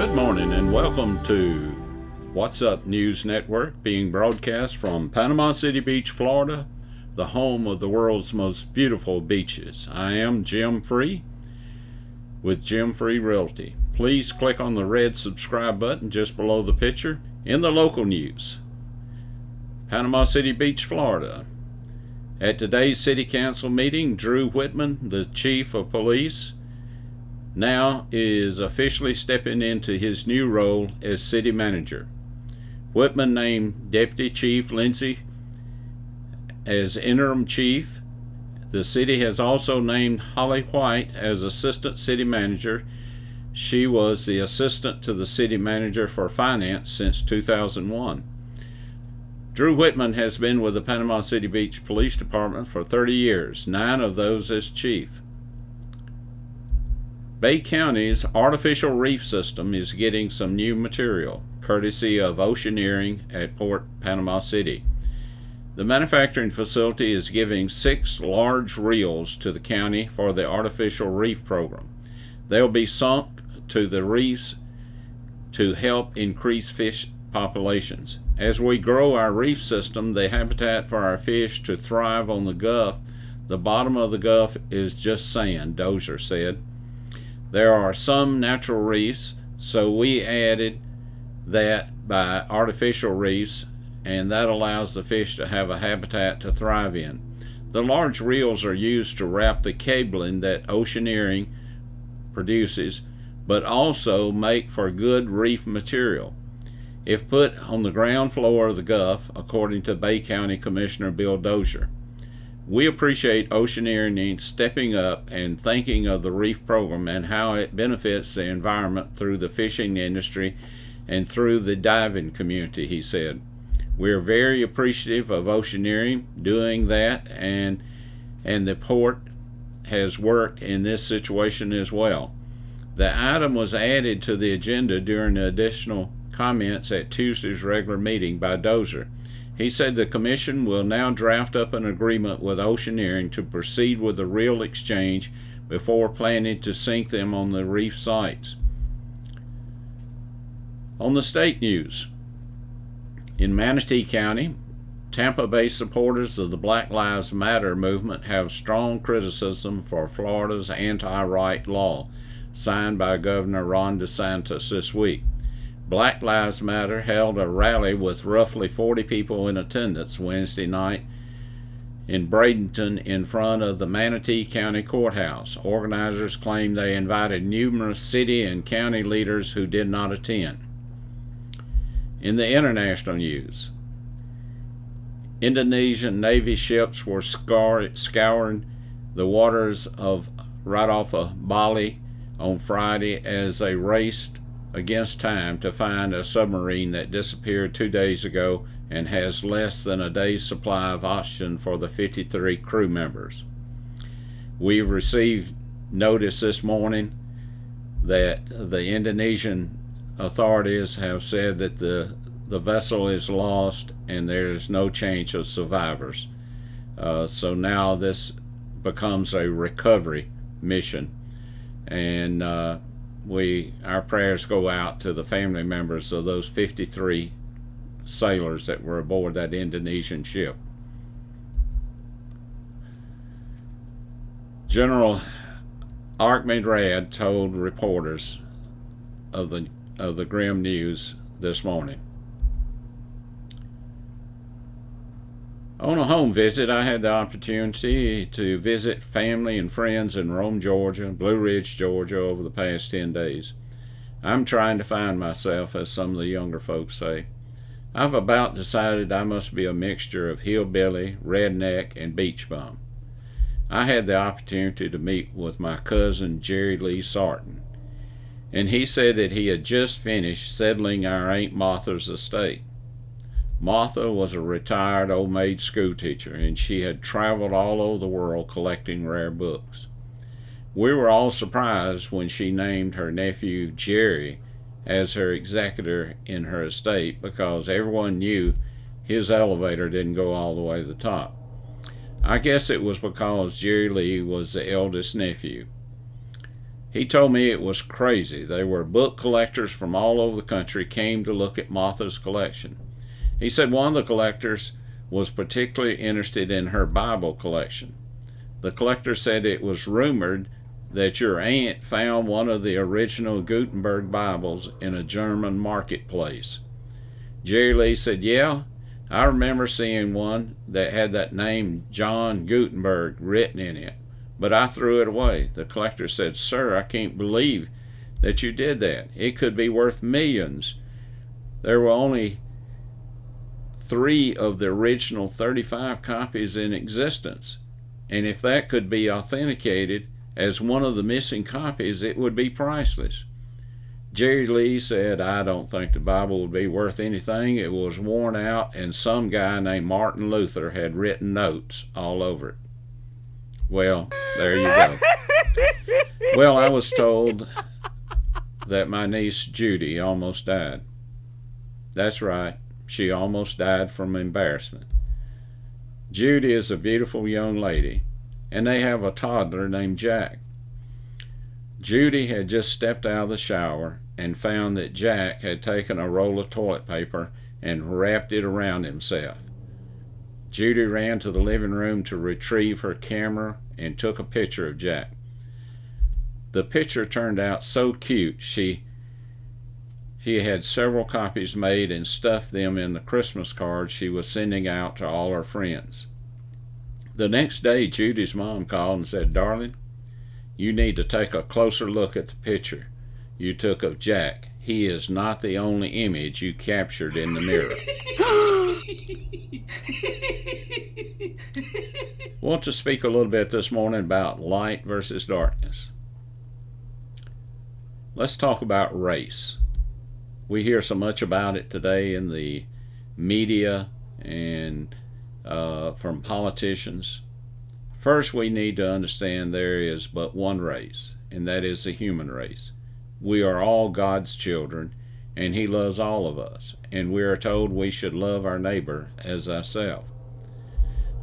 Good morning and welcome to What's Up News Network, being broadcast from Panama City Beach, Florida, the home of the world's most beautiful beaches. I am Jim Free with Jim Free Realty. Please click on the red subscribe button just below the picture. In the local news, Panama City Beach, Florida. At today's City Council meeting, Drew Whitman, the Chief of Police, now is officially stepping into his new role as City Manager. Whitman named Deputy Chief Lindsay as Interim Chief. The city has also named Holly White as Assistant City Manager. She was the assistant to the City Manager for Finance since 2001. Drew Whitman has been with the Panama City Beach Police Department for 30 years, 9 of those as Chief. Bay County's artificial reef system is getting some new material, courtesy of Oceaneering at Port Panama City. The manufacturing facility is giving 6 large reels to the county for the artificial reef program. They'll be sunk to the reefs to help increase fish populations. As we grow our reef system, the habitat for our fish to thrive on the Gulf, the bottom of the Gulf is just sand, Dozier said. There are some natural reefs, so we added that by artificial reefs, and that allows the fish to have a habitat to thrive in. The large reels are used to wrap the cabling that Oceaneering produces, but also make for good reef material. If put on the ground floor of the Gulf, according to Bay County Commissioner Bill Dozier. We appreciate Oceaneering stepping up and thinking of the reef program and how it benefits the environment through the fishing industry and through the diving community, he said. We are very appreciative of Oceaneering doing that, and the port has worked in this situation as well. The item was added to the agenda during the additional comments at Tuesday's regular meeting by Dozier. He said the Commission will now draft up an agreement with Oceaneering to proceed with the reel exchange before planning to sink them on the reef sites. On the state news, in Manatee County, Tampa Bay supporters of the Black Lives Matter movement have strong criticism for Florida's anti-right law, signed by Governor Ron DeSantis this week. Black Lives Matter held a rally with roughly 40 people in attendance Wednesday night in Bradenton in front of the Manatee County Courthouse. Organizers claim they invited numerous city and county leaders who did not attend. In the international news, Indonesian Navy ships were scouring the waters right off of Bali on Friday as they raced against time to find a submarine that disappeared 2 days ago and has less than a day's supply of oxygen for the 53 crew members. We've received notice this morning that the Indonesian authorities have said that the vessel is lost and there is no change of survivors. So now this becomes a recovery mission, and our prayers go out to the family members of those 53 sailors that were aboard that Indonesian ship. General Ahmadriyad told reporters of the grim news this morning. On a home visit, I had the opportunity to visit family and friends in Rome, Georgia, Blue Ridge, Georgia over the past 10 days. I'm trying to find myself, as some of the younger folks say. I've about decided I must be a mixture of hillbilly, redneck, and beach bum. I had the opportunity to meet with my cousin Jerry Lee Sarton, and he said that he had just finished settling our Aunt Martha's estate. Martha was a retired old maid school teacher, and she had traveled all over the world collecting rare books. We were all surprised when she named her nephew Jerry as her executor in her estate, because everyone knew his elevator didn't go all the way to the top. I guess it was because Jerry Lee was the eldest nephew. He told me it was crazy. They were book collectors from all over the country came to look at Martha's collection. He said one of the collectors was particularly interested in her Bible collection. The collector said it was rumored that your aunt found one of the original Gutenberg Bibles in a German marketplace. Jerry Lee said, yeah, I remember seeing one that had that name John Gutenberg written in it, but I threw it away. The collector said, sir, I can't believe that you did that. It could be worth millions. There were only 3 of the original 35 copies in existence, and if that could be authenticated as one of the missing copies, it would be priceless. Jerry Lee said, I don't think the Bible would be worth anything. It was worn out, and some guy named Martin Luther had written notes all over it. Well, there you go. Well, I was told that my niece Judy almost died. That's right, she almost died from embarrassment. Judy is a beautiful young lady, and they have a toddler named Jack. Judy had just stepped out of the shower and found that Jack had taken a roll of toilet paper and wrapped it around himself. Judy ran to the living room to retrieve her camera and took a picture of Jack. The picture turned out so cute, she had several copies made and stuffed them in the Christmas cards she was sending out to all her friends. The next day, Judy's mom called and said, darling, you need to take a closer look at the picture you took of Jack. He is not the only image you captured in the mirror. I want to speak a little bit this morning about light versus darkness. Let's talk about race. We hear so much about it today in the media and from politicians. First, we need to understand there is but one race, and that is the human race. We are all God's children, and He loves all of us, and we are told we should love our neighbor as ourselves.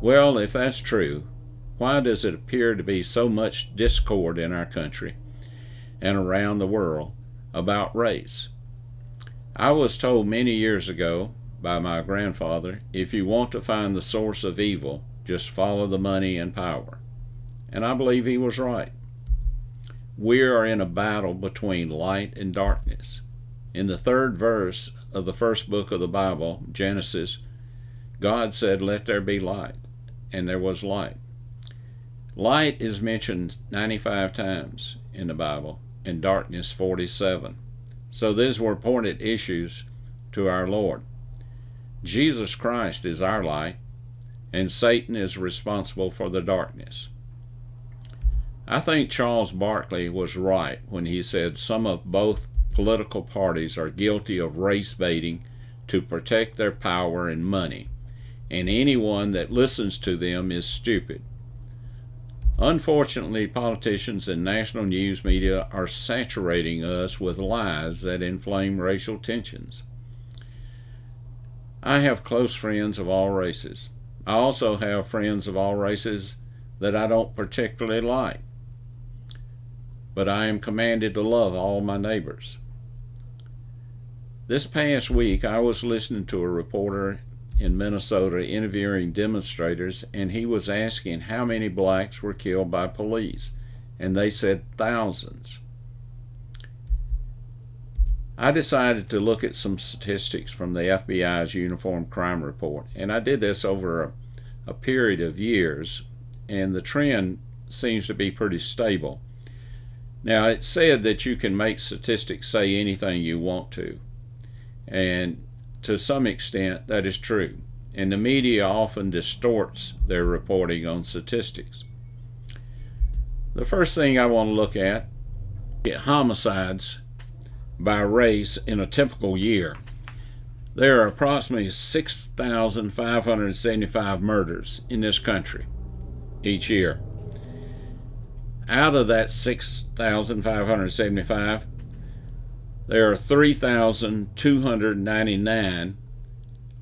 Well, if that's true, why does it appear to be so much discord in our country and around the world about race? I was told many years ago by my grandfather, if you want to find the source of evil, just follow the money and power. And I believe he was right. We are in a battle between light and darkness. In the 3rd verse of the first book of the Bible, Genesis, God said, let there be light, and there was light. Light is mentioned 95 times in the Bible, and darkness 47. So these were important issues to our Lord. Jesus Christ is our light, and Satan is responsible for the darkness. I think Charles Barkley was right when he said some of both political parties are guilty of race baiting to protect their power and money, and anyone that listens to them is stupid. Unfortunately, politicians and national news media are saturating us with lies that inflame racial tensions. I have close friends of all races. I also have friends of all races that I don't particularly like, but I am commanded to love all my neighbors. This past week, I was listening to a reporter in Minnesota interviewing demonstrators, and he was asking how many blacks were killed by police, and they said thousands. I decided to look at some statistics from the FBI's Uniform Crime Report, and I did this over a period of years, and the trend seems to be pretty stable. Now, it said that you can make statistics say anything you want to, and to some extent that is true, and the media often distorts their reporting on statistics. The first thing I want to look at is homicides by race in a typical year. There are approximately 6,575 murders in this country each year. Out of that 6,575, there are 3,299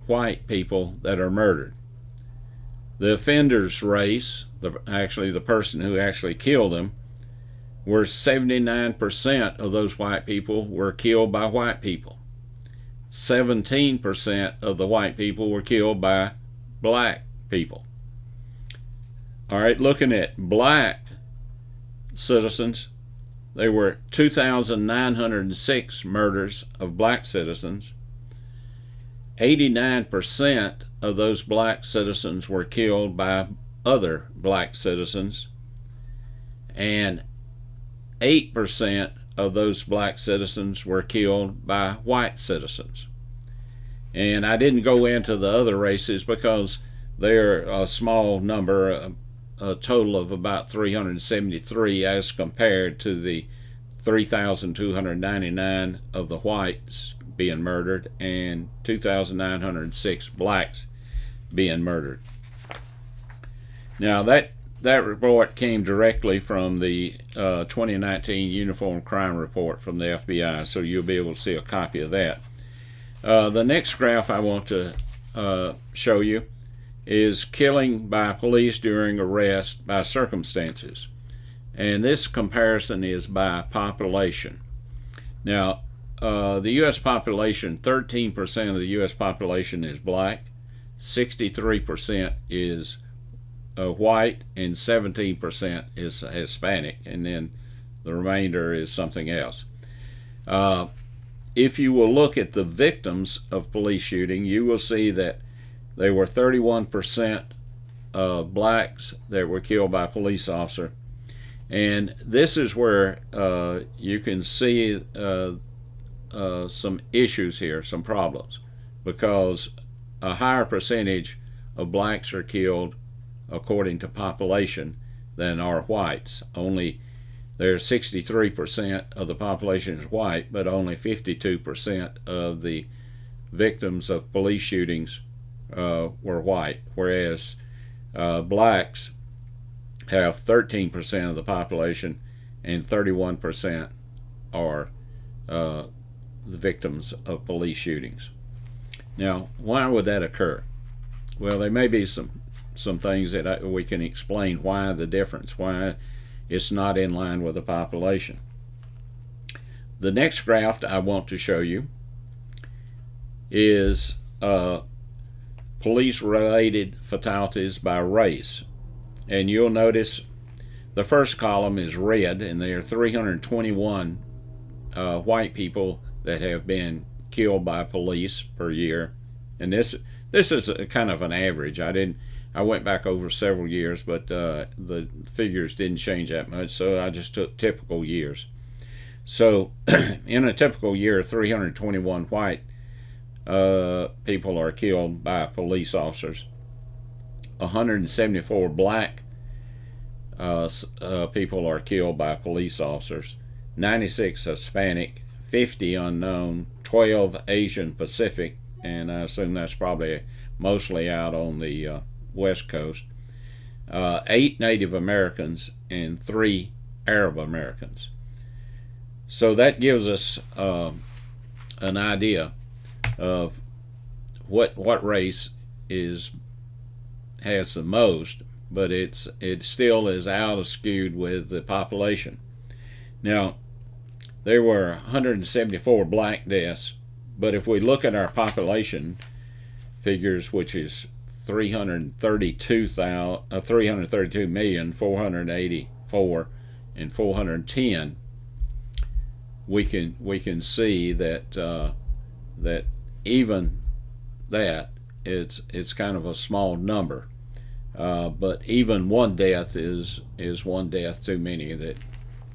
white people that are murdered. The offender's race, the person who actually killed them, where 79% of those white people were killed by white people. 17% of the white people were killed by black people. All right, looking at black citizens, there were 2,906 murders of black citizens. 89% of those black citizens were killed by other black citizens, and 8% of those black citizens were killed by white citizens. And I didn't go into the other races because they're a small number, a total of about 373 as compared to the 3,299 of the whites being murdered and 2,906 blacks being murdered. Now that report came directly from the 2019 Uniform Crime Report from the FBI, so you'll be able to see a copy of that. The next graph I want to show you is killing by police during arrest by circumstances. And this comparison is by population. Now, the U.S. population, 13% of the U.S. population is black, 63% is white, and 17% is Hispanic, and then the remainder is something else. If you will look at the victims of police shooting, you will see that there were 31% of blacks that were killed by a police officer. And this is where you can see some issues here, some problems, because a higher percentage of blacks are killed according to population than are whites. Only there's 63% of the population is white, but only 52% of the victims of police shootings were white, whereas blacks have 13% of the population and 31% are the victims of police shootings. Now, why would that occur? Well, there may be some things that we can explain why the difference, why it's not in line with the population. The next graph I want to show you is police-related fatalities by race. And you'll notice the first column is red, and there are 321 white people that have been killed by police per year. And this is a kind of an average. I went back over several years, but the figures didn't change that much, so I just took typical years. So in a typical year, 321 white people are killed by police officers. 174 black people are killed by police officers. 96 Hispanic, 50 unknown, 12 Asian Pacific, and I assume that's probably mostly out on the West Coast, 8 Native Americans, and 3 Arab Americans. So that gives us an idea of what race has the most, but it still is out of skewed with the population. Now, there were 174 black deaths, but if we look at our population figures, which is 332,484 and 410, we can see that that even that it's kind of a small number, but even one death is one death too many.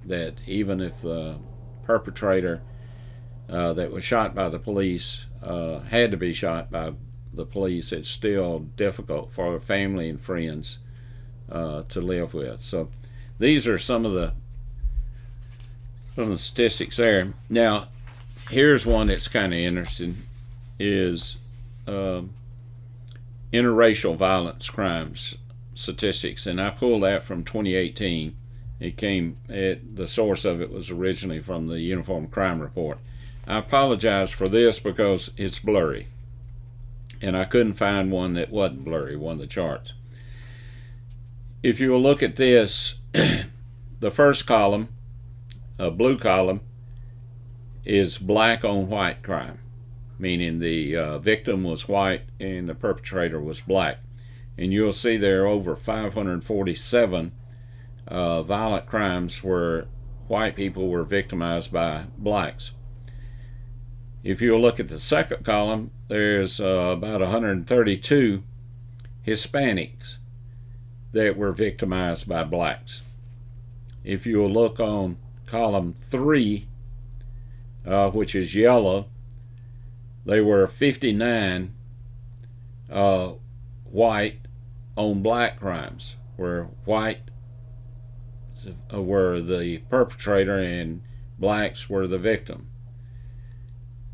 That even if the perpetrator that was shot by the police had to be shot by the police, it's still difficult for family and friends to live with. So these are some of the statistics there. Now, here's one that's kind of interesting, is interracial violence crimes statistics, and I pulled that from 2018. The source of it was originally from the Uniform Crime Report. I apologize for this because it's blurry, and I couldn't find one that wasn't blurry, one of the charts. If you will look at this, the first column blue column is black on white crime, meaning the victim was white and the perpetrator was black. And you'll see there are over 547 violent crimes where white people were victimized by blacks. If you look at the second column, there's about 132 Hispanics that were victimized by blacks. If you look on column 3, which is yellow, there were 59 white on black crimes, where white were the perpetrator and blacks were the victim.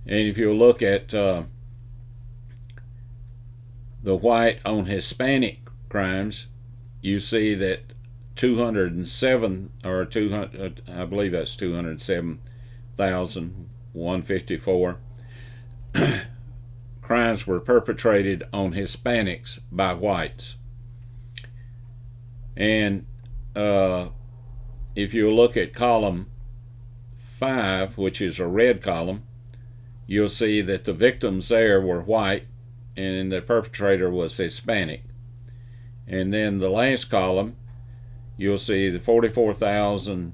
And if you look at the white on Hispanic crimes, you see that 207, or 200, I believe that's 207,154 crimes were perpetrated on Hispanics by whites. And if you look at column 5, which is a red column, you'll see that the victims there were white and the perpetrator was Hispanic. And then the last column, you'll see the 44,000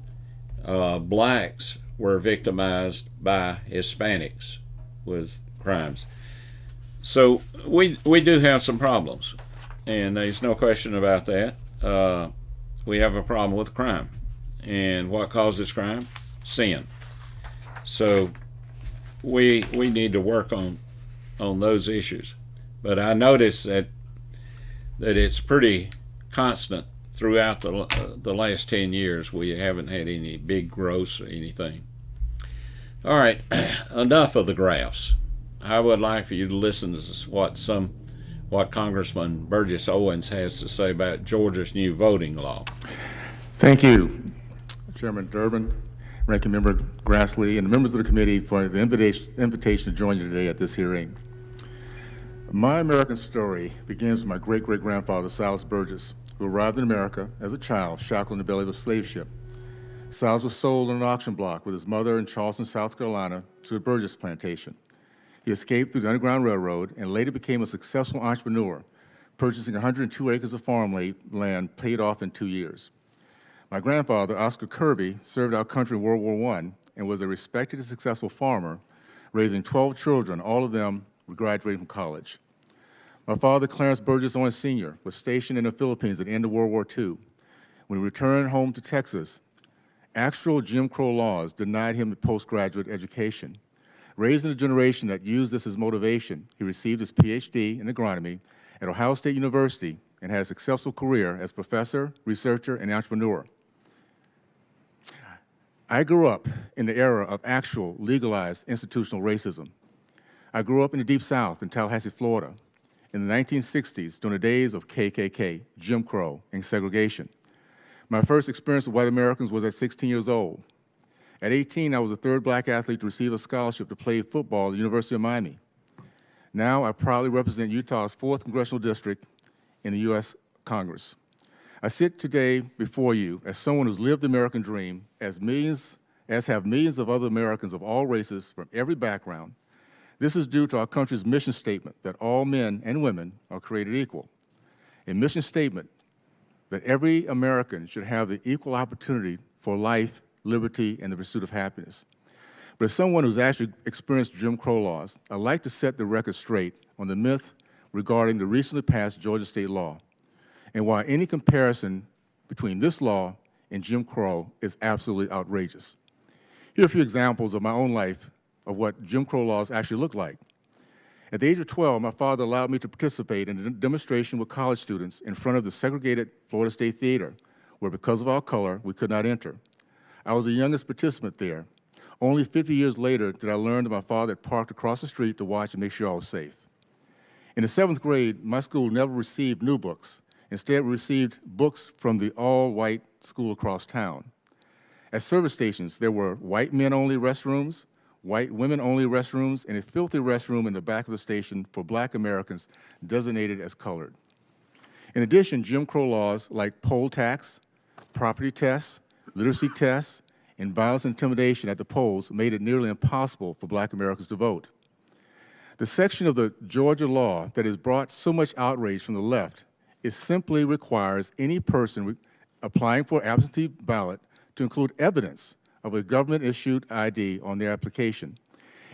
blacks were victimized by Hispanics with crimes. So we do have some problems, and there's no question about that. We have a problem with crime. And what causes crime? Sin. So we need to work on those issues. But I noticed that it's pretty constant throughout the last 10 years. We haven't had any big growths or anything. All right, enough of the graphs. I would like for you to listen to what Congressman Burgess Owens has to say about Georgia's new voting law. Thank you, Chairman Durbin, Ranking Member Grassley, and the members of the committee for the invitation to join you today at this hearing. My American story begins with my great-great-grandfather, Silas Burgess, who arrived in America as a child, shackled in the belly of a slave ship. Silas was sold on an auction block with his mother in Charleston, South Carolina, to the Burgess plantation. He escaped through the Underground Railroad and later became a successful entrepreneur, purchasing 102 acres of farmland paid off in 2 years. My grandfather, Oscar Kirby, served our country in World War I and was a respected and successful farmer, raising 12 children, all of them graduating from college. My father, Clarence Burgess Owens Sr., was stationed in the Philippines at the end of World War II. When he returned home to Texas, actual Jim Crow laws denied him a postgraduate education. Raised in a generation that used this as motivation, he received his PhD in agronomy at Ohio State University and had a successful career as professor, researcher, and entrepreneur. I grew up in the era of actual legalized institutional racism. I grew up in the Deep South in Tallahassee, Florida, in the 1960s during the days of KKK, Jim Crow, and segregation. My first experience with white Americans was at 16 years old. At 18, I was the third black athlete to receive a scholarship to play football at the University of Miami. Now I proudly represent Utah's 4th Congressional District in the U.S. Congress. I sit today before you as someone who's lived the American dream, as have millions of other Americans of all races from every background. This is due to our country's mission statement that all men and women are created equal. A mission statement that every American should have the equal opportunity for life, liberty, and the pursuit of happiness. But as someone who's actually experienced Jim Crow laws, I'd like to set the record straight on the myth regarding the recently passed Georgia state law, and why any comparison between this law and Jim Crow is absolutely outrageous. Here are a few examples of my own life of what Jim Crow laws actually look like. At the age of 12, my father allowed me to participate in a demonstration with college students in front of the segregated Florida State Theater, where because of our color, we could not enter. I was the youngest participant there. Only 50 years later did I learn that my father had parked across the street to watch and make sure I was safe. In the 7th grade, my school never received new books. Instead, we received books from the all-white school across town. At service stations, there were white men-only restrooms, white women-only restrooms, and a filthy restroom in the back of the station for black Americans designated as colored. In addition, Jim Crow laws like poll tax, property tests, literacy tests, and violence and intimidation at the polls made it nearly impossible for Black Americans to vote. The section of the Georgia law that has brought so much outrage from the left is simply requires any person applying for absentee ballot to include evidence of a government-issued ID on their application.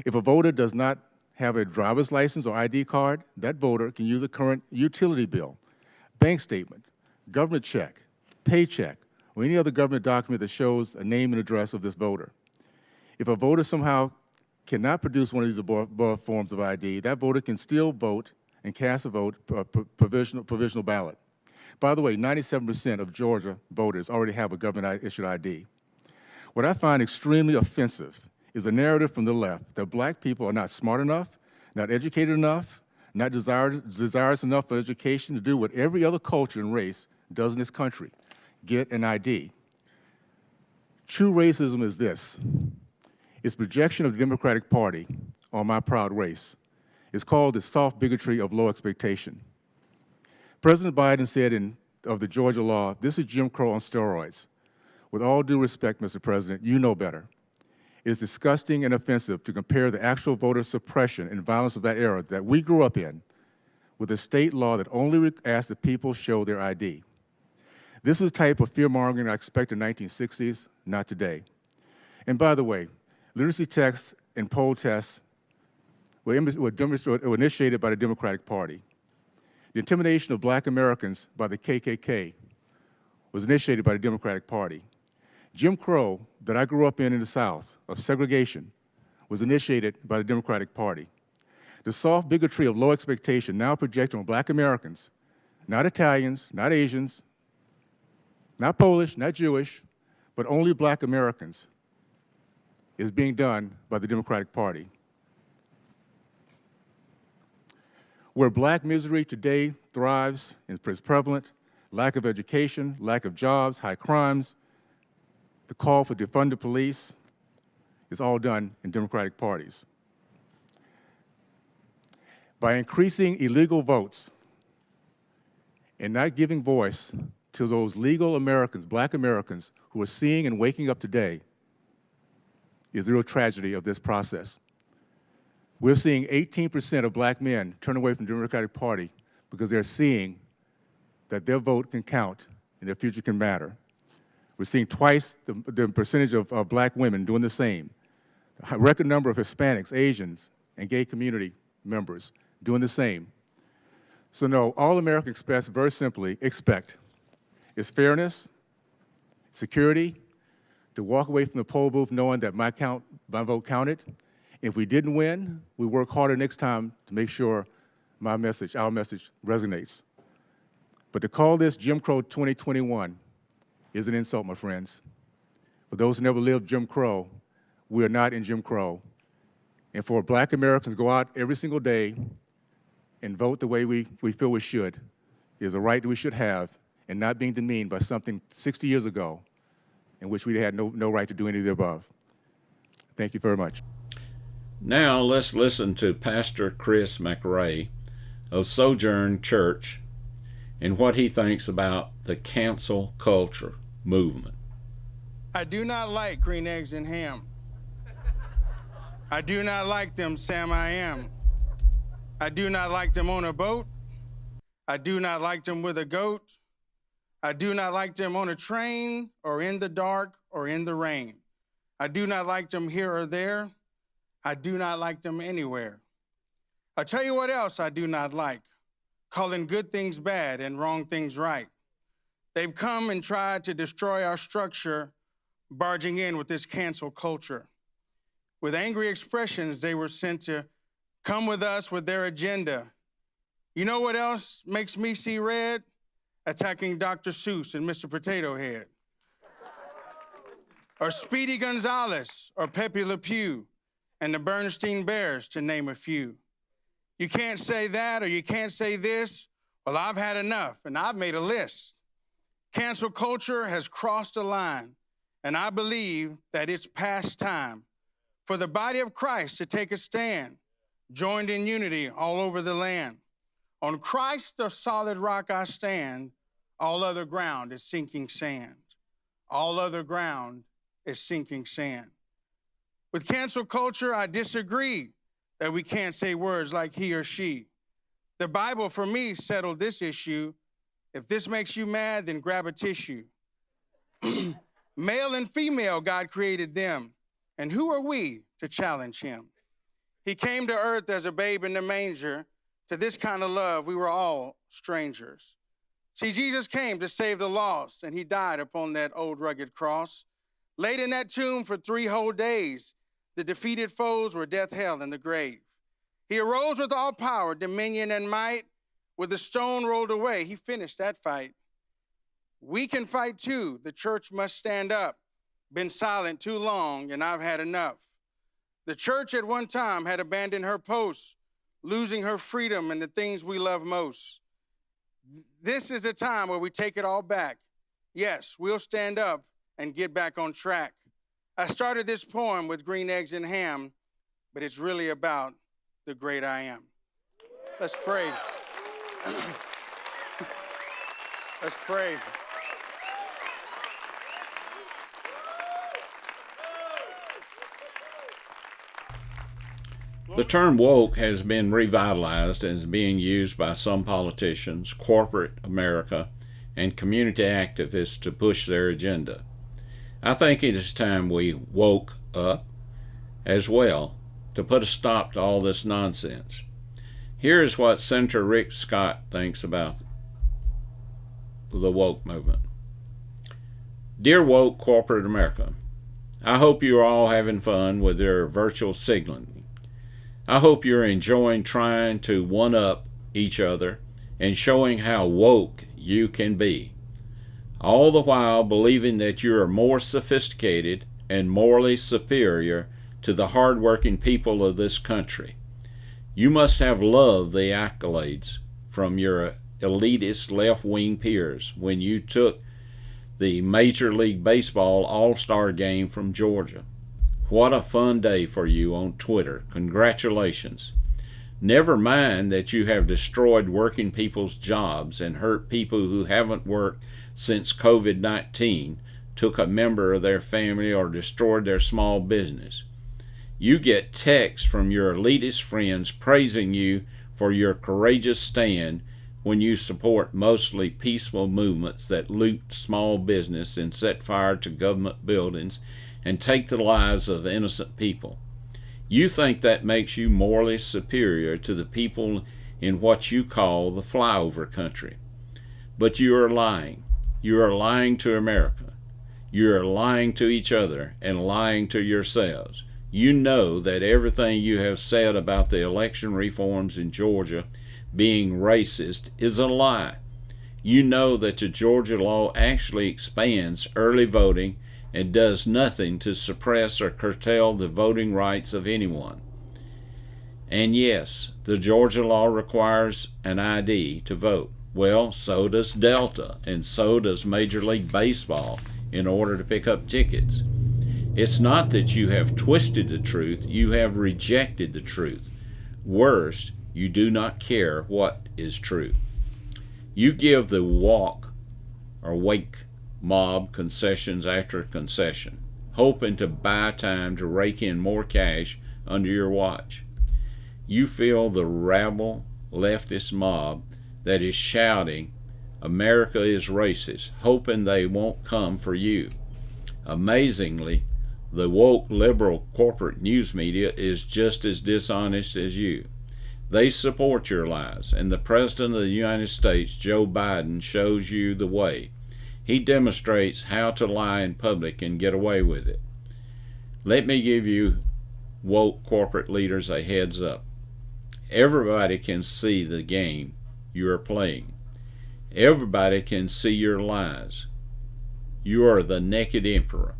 If a voter does not have a driver's license or ID card, that voter can use a current utility bill, bank statement, government check, paycheck, or any other government document that shows a name and address of this voter. If a voter somehow cannot produce one of these above forms of ID, that voter can still vote and cast a vote, provisional ballot. By the way, 97% of Georgia voters already have a government-issued ID. What I find extremely offensive is the narrative from the left that Black people are not smart enough, not educated enough, not desirous enough for education to do what every other culture and race does in this country, get an ID. True racism is this. It's projection of the Democratic Party on my proud race. It's called the soft bigotry of low expectation. President Biden said of the Georgia law, this is Jim Crow on steroids. With all due respect, Mr. President, you know better. It is disgusting and offensive to compare the actual voter suppression and violence of that era that we grew up in with a state law that only asked that people show their ID. This is the type of fear-mongering I expect in the 1960s, not today. And by the way, literacy tests and poll tests were initiated by the Democratic Party. The intimidation of Black Americans by the KKK was initiated by the Democratic Party. Jim Crow, that I grew up in the South, of segregation, was initiated by the Democratic Party. The soft bigotry of low expectation now projected on Black Americans, not Italians, not Asians, not Polish, not Jewish, but only Black Americans, is being done by the Democratic Party. Where Black misery today thrives and is prevalent, lack of education, lack of jobs, high crimes, the call for defund the police is all done in Democratic parties. By increasing illegal votes and not giving voice to those legal Americans, Black Americans, who are seeing and waking up today, is the real tragedy of this process. We're seeing 18% of Black men turn away from the Democratic Party because they're seeing that their vote can count and their future can matter. We're seeing twice the percentage of Black women doing the same. A record number of Hispanics, Asians, and gay community members doing the same. So no, all Americans expect, very simply, is fairness, security, to walk away from the poll booth knowing that my vote counted. If we didn't win, we work harder next time to make sure our message resonates. But to call this Jim Crow 2021 is an insult, my friends. For those who never lived Jim Crow, we are not in Jim Crow. And for Black Americans to go out every single day and vote the way we feel we should is a right that we should have, and not being demeaned by something 60 years ago in which we had no right to do any of the above. Thank you very much. Now let's listen to Pastor Chris McRae of Sojourn Church and what he thinks about the cancel culture movement. I do not like green eggs and ham. I do not like them, Sam I am. I do not like them on a boat. I do not like them with a goat. I do not like them on a train or in the dark or in the rain. I do not like them here or there. I do not like them anywhere. I'll tell you what else I do not like: calling good things bad and wrong things right. They've come and tried to destroy our structure, barging in with this cancel culture. With angry expressions, they were sent to come with us with their agenda. You know what else makes me see red? Attacking Dr. Seuss and Mr. Potato Head. Or Speedy Gonzales, or Pepe Le Pew, and the Bernstein Bears, to name a few. You can't say that, or you can't say this. Well, I've had enough, and I've made a list. Cancel culture has crossed a line, and I believe that it's past time for the body of Christ to take a stand, joined in unity all over the land. On Christ, the solid rock I stand. All other ground is sinking sand. All other ground is sinking sand. With cancel culture, I disagree that we can't say words like he or she. The Bible, for me, settled this issue. If this makes you mad, then grab a tissue. Male and female, God created them. And who are we to challenge him? He came to earth as a babe in the manger. To this kind of love, we were all strangers. See, Jesus came to save the lost, and he died upon that old rugged cross. Laid in that tomb for 3 whole days, the defeated foes were death, hell, and the grave. He arose with all power, dominion, and might. With the stone rolled away, he finished that fight. We can fight too. The church must stand up. Been silent too long, and I've had enough. The church at one time had abandoned her post, losing her freedom and the things we love most. This is a time where we take it all back. Yes, we'll stand up and get back on track. I started this poem with green eggs and ham, but it's really about the great I am. Let's pray. Let's pray. The term woke has been revitalized and is being used by some politicians, corporate America, and community activists to push their agenda. I think it is time we woke up as well to put a stop to all this nonsense. Here is what Senator Rick Scott thinks about the woke movement. Dear woke corporate America, I hope you are all having fun with your virtual signaling. I hope you're enjoying trying to one-up each other and showing how woke you can be, all the while believing that you are more sophisticated and morally superior to the hard-working people of this country. You must have loved the accolades from your elitist left-wing peers when you took the Major League Baseball All-Star game from Georgia. What a fun day for you on Twitter. Congratulations. Never mind that you have destroyed working people's jobs and hurt people who haven't worked since COVID-19, took a member of their family, or destroyed their small business. You get texts from your elitist friends praising you for your courageous stand when you support mostly peaceful movements that loot small business and set fire to government buildings and take the lives of innocent people. You think that makes you morally superior to the people in what you call the flyover country. But you are lying. You are lying to America. You are lying to each other and lying to yourselves. You know that everything you have said about the election reforms in Georgia being racist is a lie. You know that the Georgia law actually expands early voting and does nothing to suppress or curtail the voting rights of anyone. And yes, the Georgia law requires an ID to vote. Well, so does Delta, and so does Major League Baseball in order to pick up tickets. It's not that you have twisted the truth, you have rejected the truth. Worse, you do not care what is true. You give the wake mob concessions after concession, hoping to buy time to rake in more cash under your watch. You feel the rabble leftist mob that is shouting, America is racist, hoping they won't come for you. Amazingly, the woke liberal corporate news media is just as dishonest as you. They support your lies, and the President of the United States, Joe Biden, shows you the way. He demonstrates how to lie in public and get away with it. Let me give you woke corporate leaders a heads up. Everybody can see the game you are playing. Everybody can see your lies. You are the naked emperor.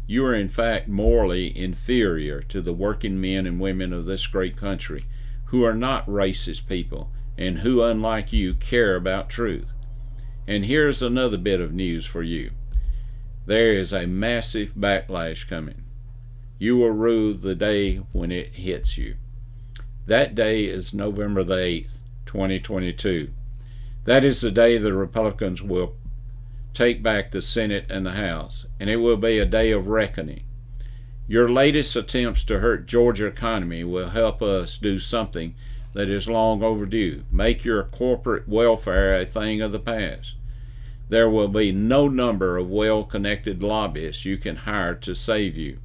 You are in fact morally inferior to the working men and women of this great country who are not racist people and who, unlike you, care about truth. And here's another bit of news for you. There is a massive backlash coming. You will rue the day when it hits you. That day is November the 8th, 2022. That is the day the Republicans will take back the Senate and the House, and it will be a day of reckoning. Your latest attempts to hurt Georgia's economy will help us do something that is long overdue. Make your corporate welfare a thing of the past. There will be no number of well-connected lobbyists you can hire to save you.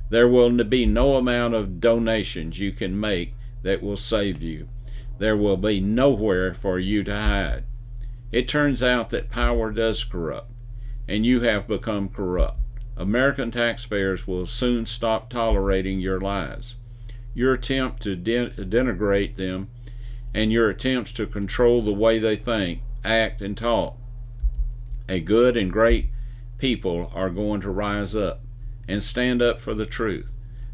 There will be no amount of donations you can make that will save you. There will be nowhere for you to hide. It turns out that power does corrupt, and you have become corrupt. American taxpayers will soon stop tolerating your lies. Your attempt to denigrate them, and your attempts to control the way they think, act, and talk. A good and great people are going to rise up and stand up for the truth.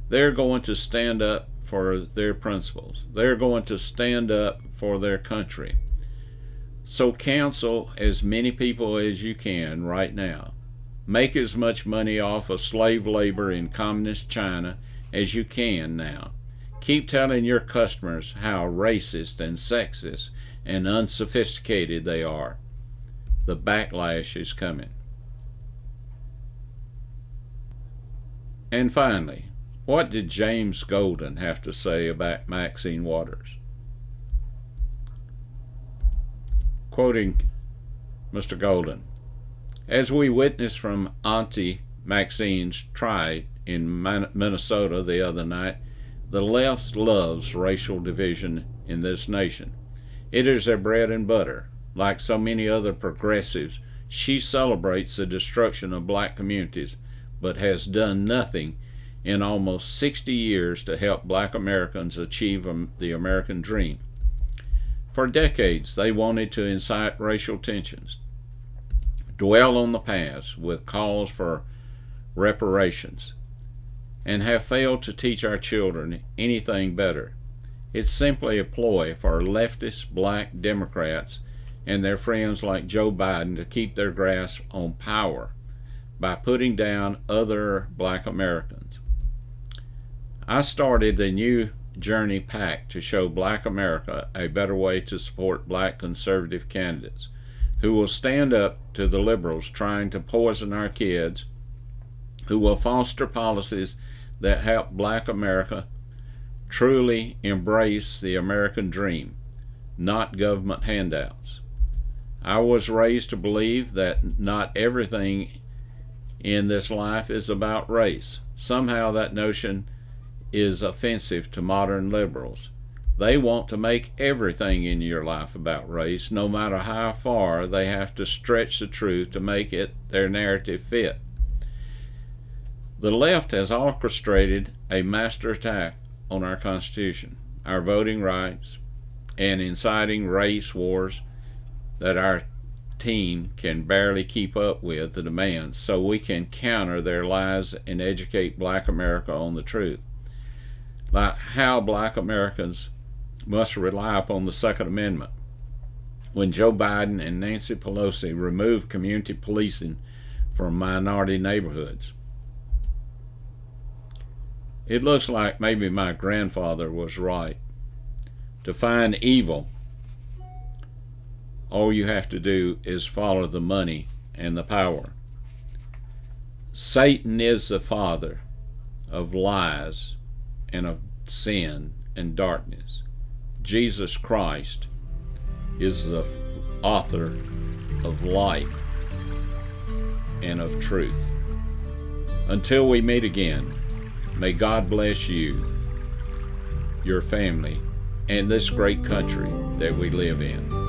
They're going to stand up for their principles. They're going to stand up for their country. So counsel as many people as you can right now. Make as much money off of slave labor in communist China as you can now. Keep telling your customers how racist and sexist and unsophisticated they are. The backlash is coming. And finally, what did James Golden have to say about Maxine Waters? Quoting Mr. Golden, as we witnessed from Auntie Maxine's trial in Minnesota the other night, the left loves racial division in this nation. It is their bread and butter. Like so many other progressives, she celebrates the destruction of black communities, but has done nothing in almost 60 years to help black Americans achieve the American dream. For decades, they wanted to incite racial tensions, dwell on the past with calls for reparations, and have failed to teach our children anything better. It's simply a ploy for leftist black Democrats and their friends like Joe Biden to keep their grasp on power by putting down other black Americans. I started the New Journey PAC to show black America a better way to support black conservative candidates who will stand up to the liberals trying to poison our kids, who will foster policies that help black America truly embrace the American dream, not government handouts. I was raised to believe that not everything in this life is about race. Somehow that notion is offensive to modern liberals. They want to make everything in your life about race, no matter how far they have to stretch the truth to make it their narrative fit. The left has orchestrated a master attack on our Constitution, our voting rights, and inciting race wars that our team can barely keep up with the demands, so we can counter their lies and educate black America on the truth. Like how black Americans must rely upon the Second Amendment. When Joe Biden and Nancy Pelosi removed community policing from minority neighborhoods. It looks like maybe my grandfather was right. To find evil, all you have to do is follow the money and the power. Satan is the father of lies and of sin and darkness. Jesus Christ is the author of light and of truth. Until we meet again, may God bless you, your family, and this great country that we live in.